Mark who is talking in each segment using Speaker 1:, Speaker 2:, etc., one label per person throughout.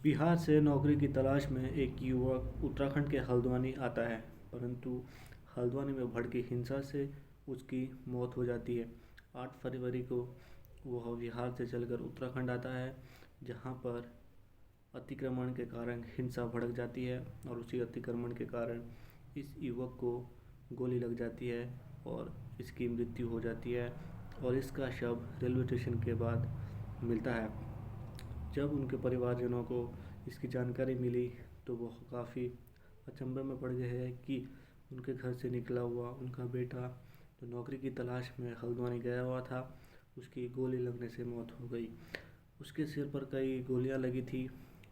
Speaker 1: बिहार से नौकरी की तलाश में एक युवक उत्तराखंड के हल्द्वानी आता है, परंतु हल्द्वानी में भड़की हिंसा से उसकी मौत हो जाती है। 8 फरवरी को वह बिहार से चलकर उत्तराखंड आता है, जहां पर अतिक्रमण के कारण हिंसा भड़क जाती है और उसी अतिक्रमण के कारण इस युवक को गोली लग जाती है और इसकी मृत्यु हो जाती है और इसका शव रेलवे स्टेशन के बाद मिलता है। जब उनके परिवारजनों को इसकी जानकारी मिली तो वह काफ़ी अचंभे में पड़ गए हैं कि उनके घर से निकला हुआ उनका बेटा जो नौकरी की तलाश में हल्द्वानी गया हुआ था, उसकी गोली लगने से मौत हो गई। उसके सिर पर कई गोलियां लगी थी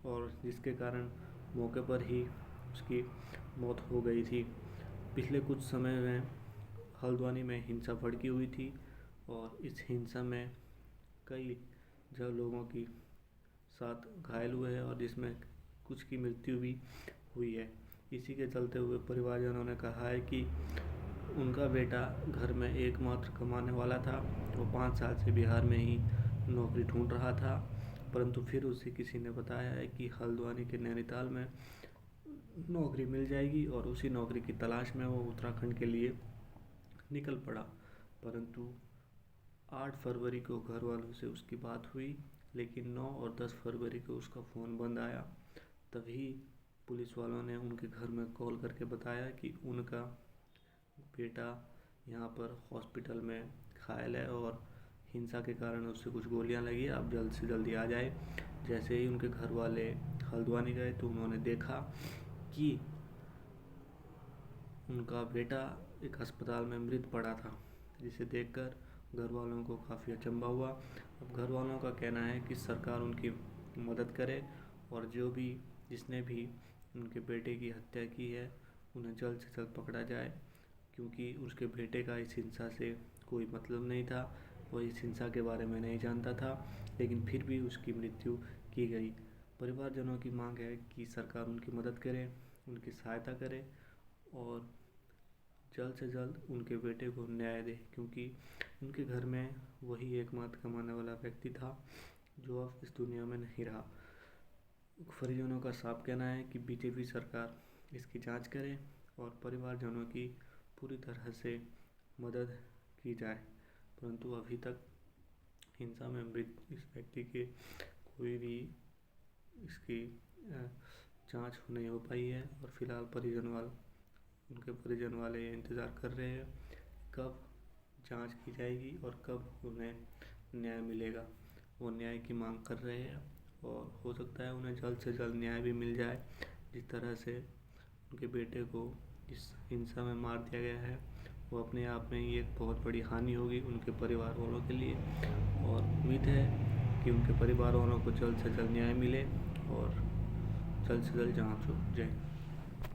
Speaker 1: और जिसके कारण मौके पर ही उसकी मौत हो गई थी। पिछले कुछ समय में हल्द्वानी में हिंसा भड़की हुई थी और इस हिंसा में कई जो लोगों की साथ घायल हुए हैं और जिसमें कुछ की मृत्यु भी हुई है। इसी के चलते हुए परिवारजनों ने कहा है कि उनका बेटा घर में एकमात्र कमाने वाला था। वो 5 साल से बिहार में ही नौकरी ढूंढ रहा था, परंतु फिर उसे किसी ने बताया है कि हल्द्वानी के नैनीताल में नौकरी मिल जाएगी और उसी नौकरी की तलाश में वो उत्तराखंड के लिए निकल पड़ा। परंतु 8 फरवरी को घर वालों से उसकी बात हुई, लेकिन 9 और 10 फरवरी को उसका फ़ोन बंद आया। तभी पुलिस वालों ने उनके घर में कॉल करके बताया कि उनका बेटा यहाँ पर हॉस्पिटल में घायल है और हिंसा के कारण उससे कुछ गोलियां लगी, आप जल्द से जल्दी आ जाए। जैसे ही उनके घर वाले हल्द्वानी गए तो उन्होंने देखा कि उनका बेटा एक अस्पताल में मृत पड़ा था, जिसे देखकर घर वालों को काफ़ी अचंभा हुआ। अब घर वालों का कहना है कि सरकार उनकी मदद करे और जो भी जिसने भी उनके बेटे की हत्या की है उन्हें जल्द से जल्द पकड़ा जाए, क्योंकि उसके बेटे का इस हिंसा से कोई मतलब नहीं था। वह इस हिंसा के बारे में नहीं जानता था, लेकिन फिर भी उसकी मृत्यु की गई। परिवारजनों की मांग है कि सरकार उनकी मदद करे, उनकी सहायता करे और जल्द से जल्द उनके बेटे को न्याय दे, क्योंकि उनके घर में वही एकमात्र कमाने वाला व्यक्ति था जो अब इस दुनिया में नहीं रहा। परिजनों का साफ कहना है कि बीजेपी सरकार इसकी जांच करे और परिवारजनों की पूरी तरह से मदद की जाए, परंतु अभी तक हिंसा में मृत इस व्यक्ति के कोई भी इसकी जांच नहीं हो पाई है और फिलहाल उनके परिजन वाले इंतज़ार कर रहे हैं कब जांच की जाएगी और कब उन्हें न्याय मिलेगा। वो न्याय की मांग कर रहे हैं और हो सकता है उन्हें जल्द से जल्द न्याय भी मिल जाए। जिस तरह से उनके बेटे को इस हिंसा में मार दिया गया है, वो अपने आप में ही एक बहुत बड़ी हानि होगी उनके परिवार वालों के लिए और उम्मीद है कि उनके परिवार वालों को जल्द से जल्द न्याय मिले और जल्द से जल्द जांच हो जाए।